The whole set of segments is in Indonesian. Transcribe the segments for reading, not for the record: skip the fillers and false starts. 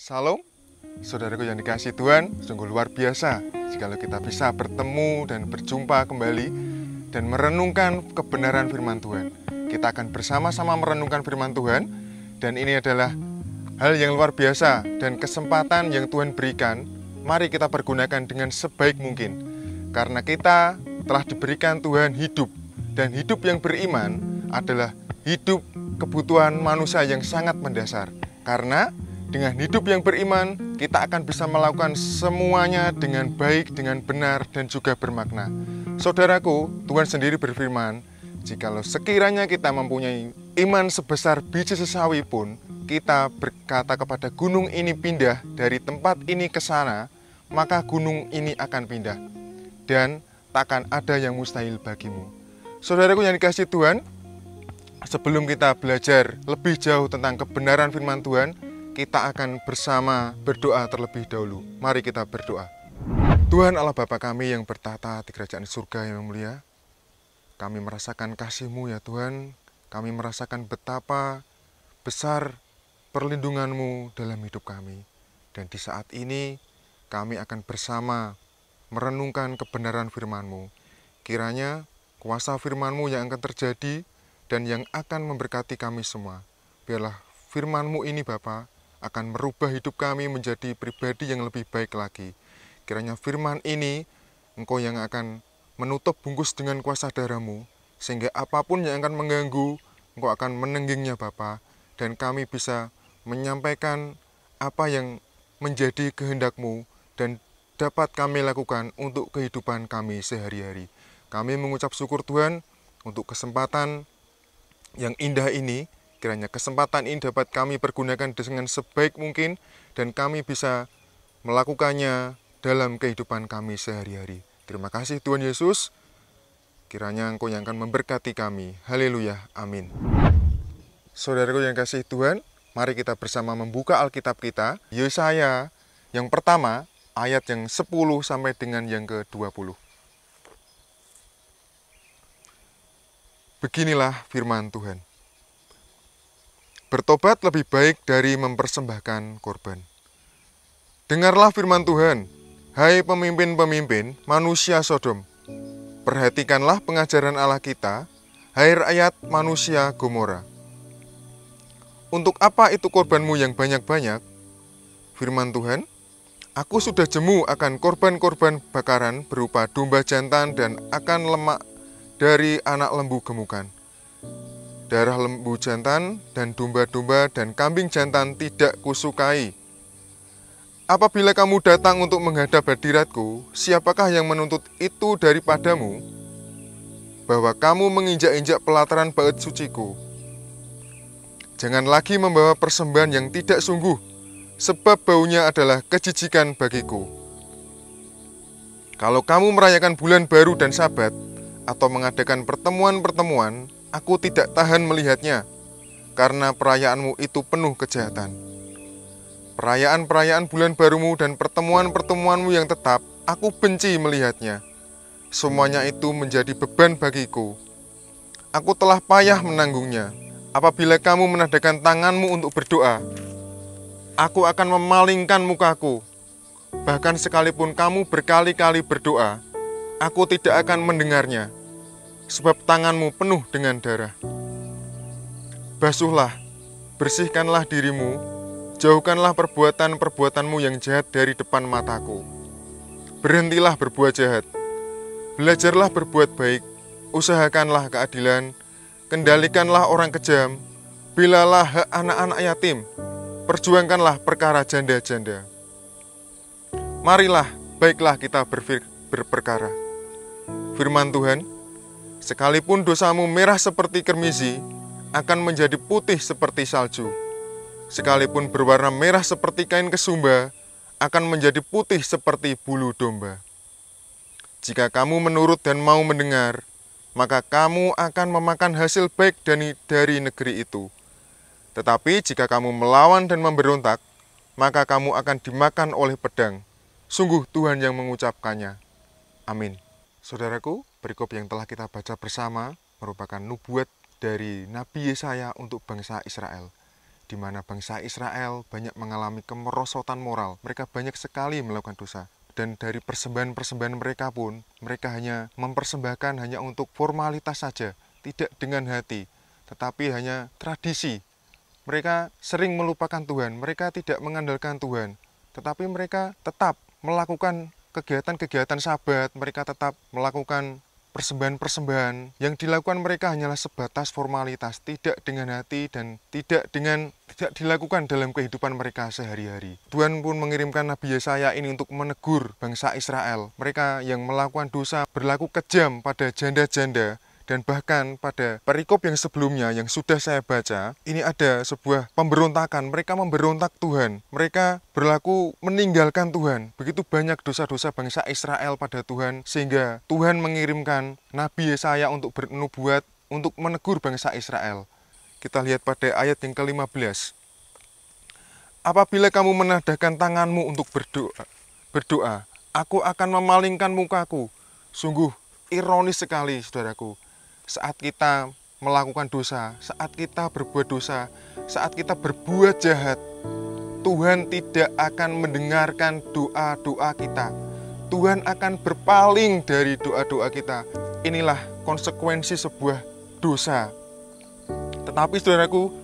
Salam, saudaraku yang dikasihi Tuhan, sungguh luar biasa jikalau kita bisa bertemu dan berjumpa kembali dan merenungkan kebenaran firman Tuhan. Kita akan bersama-sama merenungkan firman Tuhan, dan ini adalah hal yang luar biasa dan kesempatan yang Tuhan berikan. Mari kita pergunakan dengan sebaik mungkin, karena kita telah diberikan Tuhan hidup, dan hidup yang beriman adalah hidup kebutuhan manusia yang sangat mendasar. Karena dengan hidup yang beriman, kita akan bisa melakukan semuanya dengan baik, dengan benar, dan juga bermakna. Saudaraku, Tuhan sendiri berfirman, jikalau sekiranya kita mempunyai iman sebesar biji sesawi pun, kita berkata kepada gunung ini pindah dari tempat ini ke sana, maka gunung ini akan pindah. Dan takkan ada yang mustahil bagimu. Saudaraku yang dikasihi Tuhan, sebelum kita belajar lebih jauh tentang kebenaran firman Tuhan, kita akan bersama berdoa terlebih dahulu. Mari kita berdoa. Tuhan Allah Bapa kami yang bertata di kerajaan surga yang mulia, kami merasakan kasih-Mu ya Tuhan. Kami merasakan betapa besar perlindungan-Mu dalam hidup kami. Dan di saat ini kami akan bersama merenungkan kebenaran firman-Mu. Kiranya kuasa firman-Mu yang akan terjadi dan yang akan memberkati kami semua. Biarlah firman-Mu ini Bapa akan merubah hidup kami menjadi pribadi yang lebih baik lagi. Kiranya firman ini Engkau yang akan menutup bungkus dengan kuasa darah-Mu, sehingga apapun yang akan mengganggu, Engkau akan menenggingnya Bapa, dan kami bisa menyampaikan apa yang menjadi kehendak-Mu dan dapat kami lakukan untuk kehidupan kami sehari-hari. Kami mengucap syukur Tuhan untuk kesempatan yang indah ini. Kiranya kesempatan ini dapat kami pergunakan dengan sebaik mungkin dan kami bisa melakukannya dalam kehidupan kami sehari-hari. Terima kasih Tuhan Yesus. Kiranya Engkau yang akan memberkati kami. Haleluya. Amin. Saudaraku yang kasih Tuhan, mari kita bersama membuka Alkitab kita. Yesaya yang pertama, ayat yang 10 sampai dengan yang ke-20. Beginilah firman Tuhan. Bertobat lebih baik dari mempersembahkan korban. Dengarlah firman Tuhan, hai pemimpin-pemimpin manusia Sodom. Perhatikanlah pengajaran Allah kita, hai rakyat manusia Gomora. Untuk apa itu korbanmu yang banyak-banyak? Firman Tuhan, aku sudah jemu akan korban-korban bakaran berupa domba jantan dan akan lemak dari anak lembu gemukan. Darah lembu jantan dan domba-domba dan kambing jantan tidak kusukai. Apabila kamu datang untuk menghadap hadiratku, siapakah yang menuntut itu daripadamu? Bahwa kamu menginjak-injak pelataran bait suciku. Jangan lagi membawa persembahan yang tidak sungguh, sebab baunya adalah kejijikan bagiku. Kalau kamu merayakan bulan baru dan sabat, atau mengadakan pertemuan-pertemuan, aku tidak tahan melihatnya, karena perayaanmu itu penuh kejahatan. Perayaan-perayaan bulan barumu dan pertemuan-pertemuanmu yang tetap, aku benci melihatnya. Semuanya itu menjadi beban bagiku. Aku telah payah menanggungnya. Apabila kamu menadahkan tanganmu untuk berdoa, aku akan memalingkan mukaku. Bahkan sekalipun kamu berkali-kali berdoa, aku tidak akan mendengarnya. Sebab tanganmu penuh dengan darah. Basuhlah, bersihkanlah dirimu, jauhkanlah perbuatan-perbuatanmu yang jahat dari depan mataku. Berhentilah berbuat jahat, belajarlah berbuat baik, usahakanlah keadilan, kendalikanlah orang kejam, belalah hak anak-anak yatim, perjuangkanlah perkara janda-janda. Marilah, baiklah kita berperkara. Firman Tuhan, sekalipun dosamu merah seperti kermisi, akan menjadi putih seperti salju. Sekalipun berwarna merah seperti kain kesumba, akan menjadi putih seperti bulu domba. Jika kamu menurut dan mau mendengar, maka kamu akan memakan hasil baik dari negeri itu. Tetapi jika kamu melawan dan memberontak, maka kamu akan dimakan oleh pedang. Sungguh Tuhan yang mengucapkannya. Amin. Saudaraku, perikop yang telah kita baca bersama merupakan nubuat dari Nabi Yesaya untuk bangsa Israel. di mana bangsa Israel banyak mengalami kemerosotan moral. Mereka banyak sekali melakukan dosa. Dan dari persembahan-persembahan mereka pun, mereka hanya mempersembahkan hanya untuk formalitas saja, tidak dengan hati, tetapi hanya tradisi. Mereka sering melupakan Tuhan, mereka tidak mengandalkan Tuhan, tetapi mereka tetap melakukan kegiatan-kegiatan Sabat, mereka tetap melakukan persembahan-persembahan. Yang dilakukan mereka hanyalah sebatas formalitas, tidak dengan hati dan tidak dilakukan dalam kehidupan mereka sehari-hari. Tuhan pun mengirimkan Nabi Yesaya ini untuk menegur bangsa Israel. Mereka yang melakukan dosa berlaku kejam pada janda-janda. Dan bahkan pada perikop yang sebelumnya yang sudah saya baca, ini ada sebuah pemberontakan. Mereka memberontak Tuhan. Mereka berlaku meninggalkan Tuhan. Begitu banyak dosa-dosa bangsa Israel pada Tuhan, sehingga Tuhan mengirimkan Nabi Yesaya untuk bernubuat, untuk menegur bangsa Israel. Kita lihat pada ayat yang ke-15. Apabila kamu menadahkan tanganmu untuk berdoa, aku akan memalingkan mukaku. Sungguh ironis sekali, saudaraku. Saat kita melakukan dosa, saat kita berbuat dosa, saat kita berbuat jahat, Tuhan tidak akan mendengarkan doa-doa kita. Tuhan akan berpaling dari doa-doa kita. Inilah konsekuensi sebuah dosa. Tetapi saudaraku,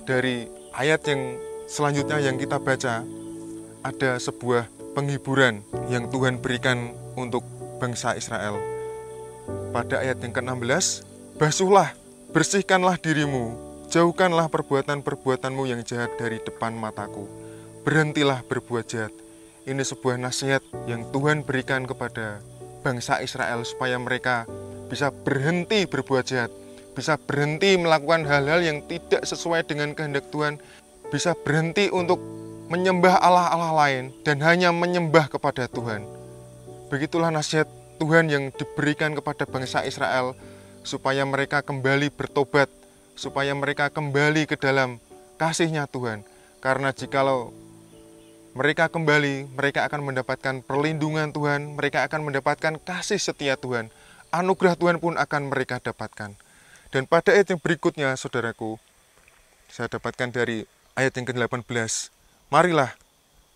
dari ayat yang selanjutnya yang kita baca, ada sebuah penghiburan yang Tuhan berikan untuk bangsa Israel. Pada ayat yang ke-16, basuhlah, bersihkanlah dirimu, jauhkanlah perbuatan-perbuatanmu yang jahat dari depan mataku. Berhentilah berbuat jahat. Ini sebuah nasihat yang Tuhan berikan kepada bangsa Israel supaya mereka bisa berhenti berbuat jahat, bisa berhenti melakukan hal-hal yang tidak sesuai dengan kehendak Tuhan, bisa berhenti untuk menyembah Allah-Allah lain dan hanya menyembah kepada Tuhan. Begitulah nasihat Tuhan yang diberikan kepada bangsa Israel supaya mereka kembali bertobat, supaya mereka kembali ke dalam kasih-Nya Tuhan. Karena jikalau mereka kembali, mereka akan mendapatkan perlindungan Tuhan, mereka akan mendapatkan kasih setia Tuhan, anugerah Tuhan pun akan mereka dapatkan. Dan pada ayat yang berikutnya, saudaraku, saya dapatkan dari ayat yang ke-18, marilah,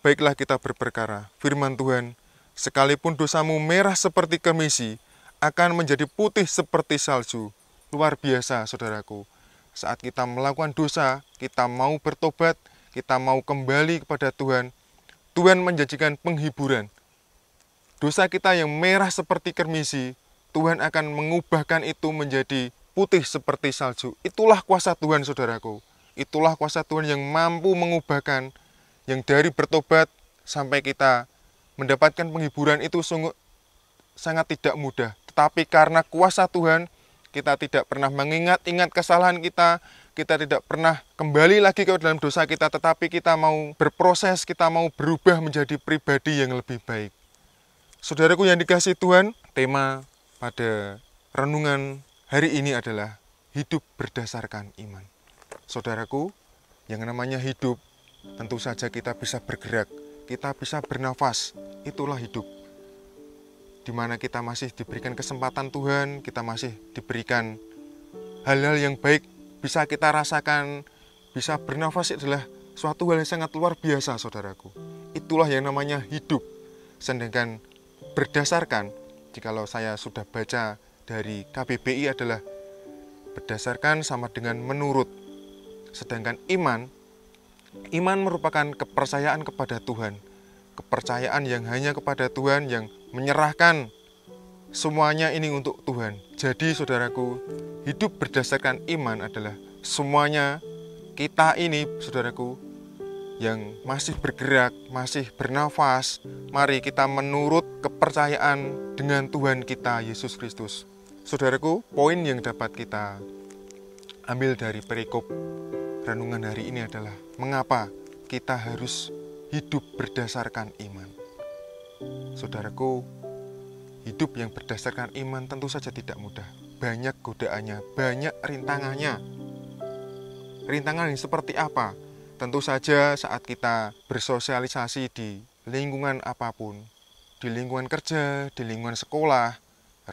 baiklah kita berperkara, firman Tuhan, sekalipun dosamu merah seperti kemisi, akan menjadi putih seperti salju. Luar biasa, saudaraku. Saat kita melakukan dosa, kita mau bertobat, kita mau kembali kepada Tuhan, Tuhan menjanjikan penghiburan. Dosa kita yang merah seperti kemisi, Tuhan akan mengubahkan itu menjadi putih seperti salju. Itulah kuasa Tuhan, saudaraku. Itulah kuasa Tuhan yang mampu mengubahkan, yang dari bertobat sampai kita mendapatkan penghiburan itu sungguh sangat tidak mudah. Tetapi karena kuasa Tuhan, kita tidak pernah mengingat-ingat kesalahan kita tidak pernah kembali lagi ke dalam dosa kita, tetapi kita mau berproses, kita mau berubah menjadi pribadi yang lebih baik. Saudaraku yang dikasihi Tuhan, tema pada renungan hari ini adalah hidup berdasarkan iman. Saudaraku, yang namanya hidup, tentu saja kita bisa bergerak, kita bisa bernafas, itulah hidup. Di mana kita masih diberikan kesempatan Tuhan, kita masih diberikan hal-hal yang baik, bisa kita rasakan, bisa bernafas adalah suatu hal yang sangat luar biasa, saudaraku. Itulah yang namanya hidup. Sedangkan berdasarkan, jikalau saya sudah baca dari KBBI adalah berdasarkan sama dengan menurut. Sedangkan iman merupakan kepercayaan kepada Tuhan. Kepercayaan yang hanya kepada Tuhan, yang menyerahkan semuanya ini untuk Tuhan. Jadi saudaraku, hidup berdasarkan iman adalah semuanya kita ini, saudaraku, yang masih bergerak, masih bernafas, mari kita menurut kepercayaan dengan Tuhan kita, Yesus Kristus. Saudaraku, poin yang dapat kita ambil dari perikop renungan hari ini adalah mengapa kita harus hidup berdasarkan iman. Saudaraku, hidup yang berdasarkan iman tentu saja tidak mudah. Banyak godaannya, banyak rintangannya. Rintangan yang seperti apa? Tentu saja saat kita bersosialisasi di lingkungan apapun, di lingkungan kerja, di lingkungan sekolah,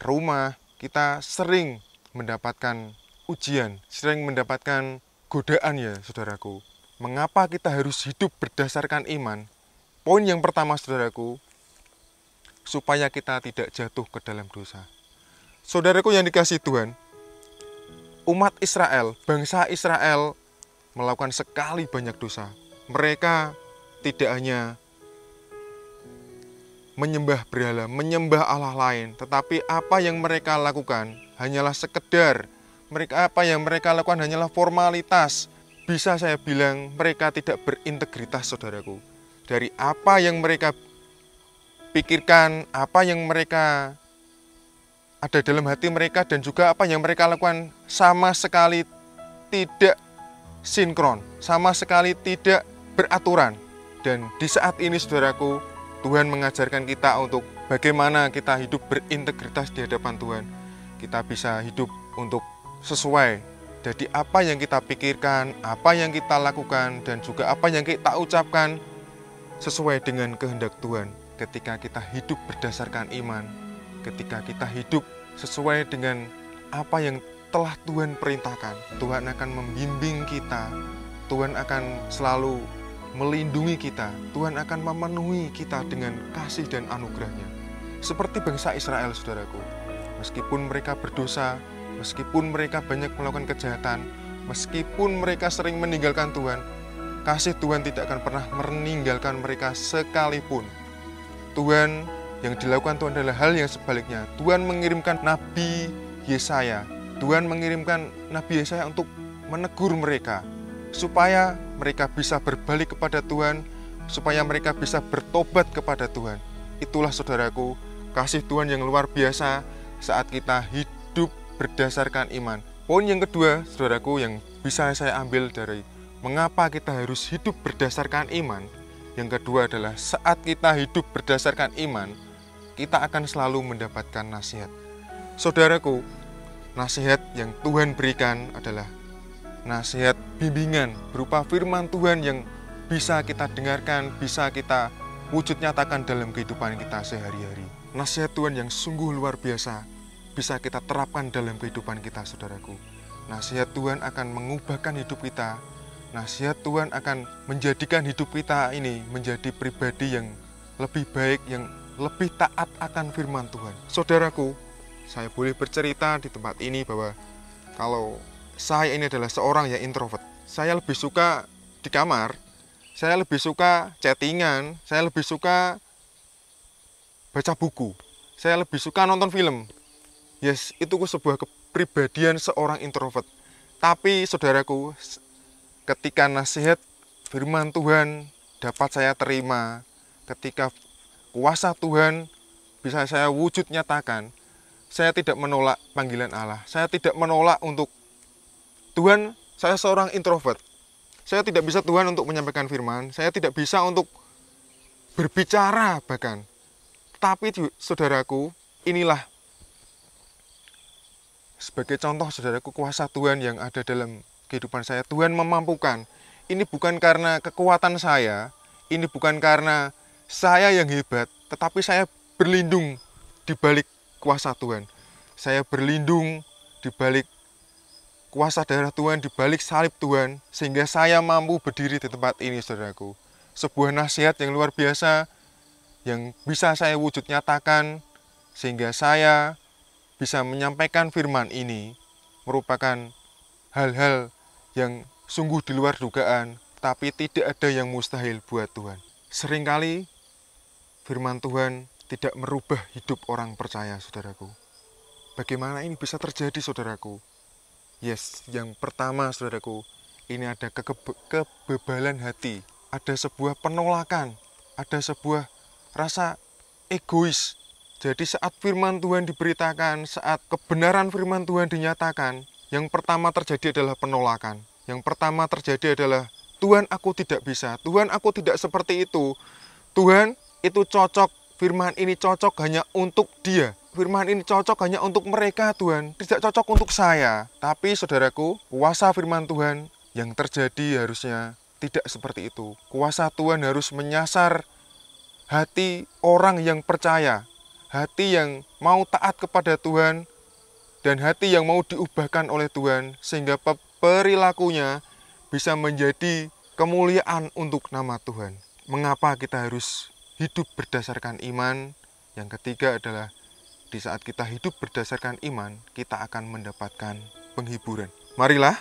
rumah, kita sering mendapatkan ujian, sering mendapatkan godaan ya saudaraku. mengapa kita harus hidup berdasarkan iman? Poin yang pertama, saudaraku, supaya kita tidak jatuh ke dalam dosa. Saudaraku yang dikasihi Tuhan, umat Israel, bangsa Israel melakukan sekali banyak dosa. Mereka tidak hanya menyembah berhala, menyembah Allah lain, tetapi apa yang mereka lakukan hanyalah sekedar, apa yang mereka lakukan hanyalah formalitas. Bisa saya bilang mereka tidak berintegritas, saudaraku. Dari apa yang mereka pikirkan, apa yang mereka ada dalam hati mereka, dan juga apa yang mereka lakukan sama sekali tidak sinkron, sama sekali tidak beraturan. Dan di saat ini, saudaraku, Tuhan mengajarkan kita untuk bagaimana kita hidup berintegritas di hadapan Tuhan. Kita bisa hidup untuk sesuai. Jadi apa yang kita pikirkan, apa yang kita lakukan, dan juga apa yang kita ucapkan sesuai dengan kehendak Tuhan. Ketika kita hidup berdasarkan iman, ketika kita hidup sesuai dengan apa yang telah Tuhan perintahkan, Tuhan akan membimbing kita, Tuhan akan selalu melindungi kita, Tuhan akan memenuhi kita dengan kasih dan anugerahnya. Seperti bangsa Israel, saudaraku, meskipun mereka berdosa, meskipun mereka banyak melakukan kejahatan, meskipun mereka sering meninggalkan Tuhan, kasih Tuhan tidak akan pernah meninggalkan mereka sekalipun. Tuhan, yang dilakukan Tuhan adalah hal yang sebaliknya. Tuhan mengirimkan Nabi Yesaya. Tuhan mengirimkan Nabi Yesaya untuk menegur mereka, supaya mereka bisa berbalik kepada Tuhan, supaya mereka bisa bertobat kepada Tuhan. Itulah, saudaraku, kasih Tuhan yang luar biasa saat kita hidup berdasarkan iman. Poin yang kedua, saudaraku, yang bisa saya ambil dari mengapa kita harus hidup berdasarkan iman, yang kedua adalah saat kita hidup berdasarkan iman, kita akan selalu mendapatkan nasihat. Saudaraku, nasihat yang Tuhan berikan adalah nasihat bimbingan berupa firman Tuhan yang bisa kita dengarkan, bisa kita wujud nyatakan dalam kehidupan kita sehari-hari. Nasihat Tuhan yang sungguh luar biasa bisa kita terapkan dalam kehidupan kita, saudaraku. Nasihat Tuhan akan mengubahkan hidup kita. Nasihat Tuhan akan menjadikan hidup kita ini menjadi pribadi yang lebih baik, yang lebih taat akan firman Tuhan. Saudaraku, saya boleh bercerita di tempat ini bahwa kalau saya ini adalah seorang yang introvert. Saya lebih suka di kamar, saya lebih suka chattingan, saya lebih suka baca buku, saya lebih suka nonton film. Yes, itu sebuah kepribadian seorang introvert. Tapi saudaraku, ketika nasihat firman Tuhan dapat saya terima, ketika kuasa Tuhan bisa saya wujud nyatakan, saya tidak menolak panggilan Allah. Saya tidak menolak untuk Tuhan, saya seorang introvert. Saya tidak bisa Tuhan untuk menyampaikan firman, saya tidak bisa untuk berbicara bahkan. Tapi saudaraku, inilah sebagai contoh, saudaraku, kuasa Tuhan yang ada dalam kehidupan saya. Tuhan memampukan. Ini bukan karena kekuatan saya, ini bukan karena saya yang hebat, tetapi saya berlindung di balik kuasa Tuhan. Saya berlindung di balik kuasa darah Tuhan, di balik salib Tuhan, sehingga saya mampu berdiri di tempat ini, saudaraku. Sebuah nasihat yang luar biasa yang bisa saya wujud nyatakan, sehingga saya bisa menyampaikan firman ini merupakan hal-hal yang sungguh di luar dugaan, tapi tidak ada yang mustahil buat Tuhan. Seringkali firman Tuhan tidak merubah hidup orang percaya, saudaraku. Bagaimana ini bisa terjadi, saudaraku? Yes, yang pertama, saudaraku, ini ada kebebalan hati, ada sebuah penolakan, ada sebuah rasa egois. Jadi saat firman Tuhan diberitakan, saat kebenaran firman Tuhan dinyatakan, yang pertama terjadi adalah penolakan. Yang pertama terjadi adalah, Tuhan, aku tidak bisa. Tuhan, aku tidak seperti itu. Tuhan, itu cocok. Firman ini cocok hanya untuk dia. Firman ini cocok hanya untuk mereka, Tuhan. Tidak cocok untuk saya. Tapi, saudaraku, kuasa firman Tuhan yang terjadi harusnya tidak seperti itu. Kuasa Tuhan harus menyasar hati orang yang percaya. Hati yang mau taat kepada Tuhan, dan hati yang mau diubahkan oleh Tuhan, sehingga perilakunya bisa menjadi kemuliaan untuk nama Tuhan. Mengapa kita harus hidup berdasarkan iman? Yang ketiga adalah di saat kita hidup berdasarkan iman, kita akan mendapatkan penghiburan. Marilah,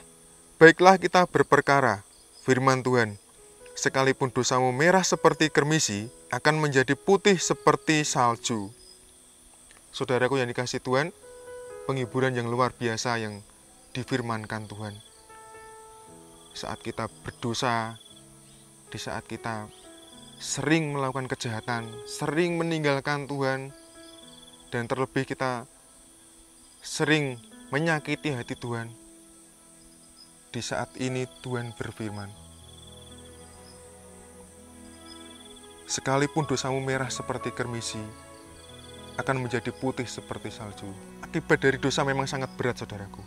baiklah kita berperkara firman Tuhan. Sekalipun dosamu merah seperti kermisi, akan menjadi putih seperti salju. Saudaraku yang dikasihi Tuhan, penghiburan yang luar biasa yang difirmankan Tuhan. Saat kita berdosa, di saat kita sering melakukan kejahatan, sering meninggalkan Tuhan, dan terlebih kita sering menyakiti hati Tuhan, di saat ini Tuhan berfirman, sekalipun dosamu merah seperti kermisi, akan menjadi putih seperti salju. Akibat dari dosa memang sangat berat, saudaraku.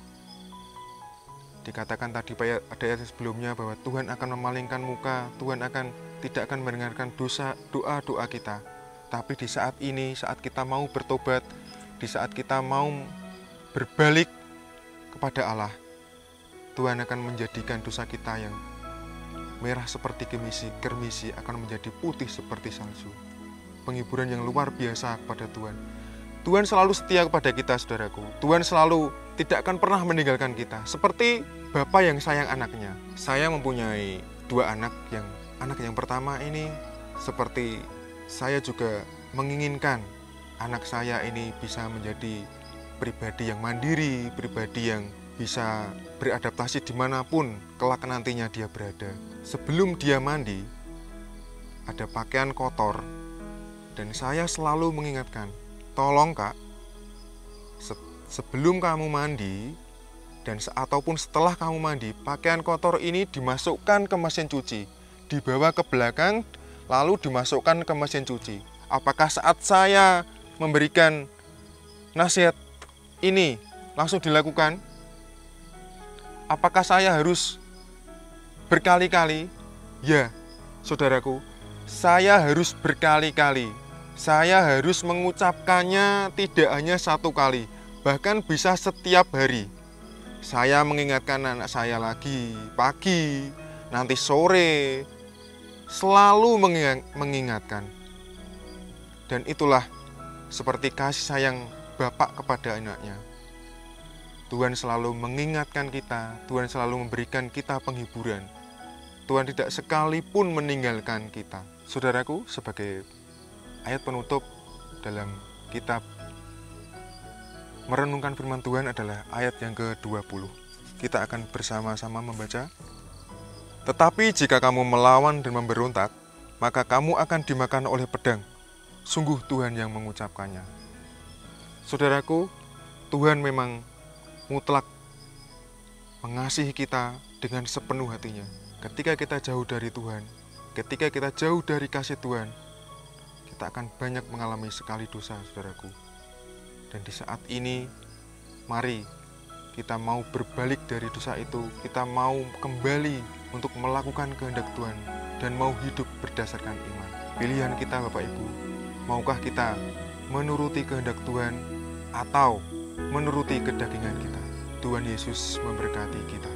Dikatakan tadi pada ayat sebelumnya bahwa Tuhan akan memalingkan muka, Tuhan tidak akan mendengarkan doa-doa kita. Tapi di saat ini, saat kita mau bertobat, di saat kita mau berbalik kepada Allah, Tuhan akan menjadikan dosa kita yang merah seperti kermisi akan menjadi putih seperti salju. Penghiburan yang luar biasa kepada Tuhan. Tuhan selalu setia kepada kita, saudaraku. Tuhan selalu tidak akan pernah meninggalkan kita. Seperti Bapa yang sayang anaknya. Saya mempunyai 2 anak. Anak yang pertama ini seperti saya juga menginginkan anak saya ini bisa menjadi pribadi yang mandiri, pribadi yang bisa beradaptasi dimanapun kelak nantinya dia berada. Sebelum dia mandi, ada pakaian kotor, dan saya selalu mengingatkan, tolong Kak, sebelum kamu mandi dan ataupun setelah kamu mandi, pakaian kotor ini dimasukkan ke mesin cuci, dibawa ke belakang, lalu dimasukkan ke mesin cuci. Apakah saat saya memberikan nasihat ini langsung dilakukan? Apakah saya harus berkali-kali? Ya, saudaraku, saya harus berkali-kali. Saya harus mengucapkannya tidak hanya 1 kali, bahkan bisa setiap hari. Saya mengingatkan anak saya lagi pagi, nanti sore, selalu mengingatkan. Dan itulah seperti kasih sayang Bapak kepada anaknya. Tuhan selalu mengingatkan kita, Tuhan selalu memberikan kita penghiburan. Tuhan tidak sekalipun meninggalkan kita. Saudaraku, sebagai ayat penutup dalam kitab merenungkan firman Tuhan adalah ayat yang ke-20. Kita akan bersama-sama membaca. Tetapi jika kamu melawan dan memberontak, maka kamu akan dimakan oleh pedang. Sungguh Tuhan yang mengucapkannya. Saudaraku, Tuhan memang mutlak mengasihi kita dengan sepenuh hatinya. Ketika kita jauh dari Tuhan, ketika kita jauh dari kasih Tuhan, kita akan banyak mengalami sekali dosa, saudaraku. Dan di saat ini, mari kita mau berbalik dari dosa itu, kita mau kembali untuk melakukan kehendak Tuhan dan mau hidup berdasarkan iman. Pilihan kita, Bapak Ibu, maukah kita menuruti kehendak Tuhan atau menuruti kedagingan kita? Tuhan Yesus memberkati kita.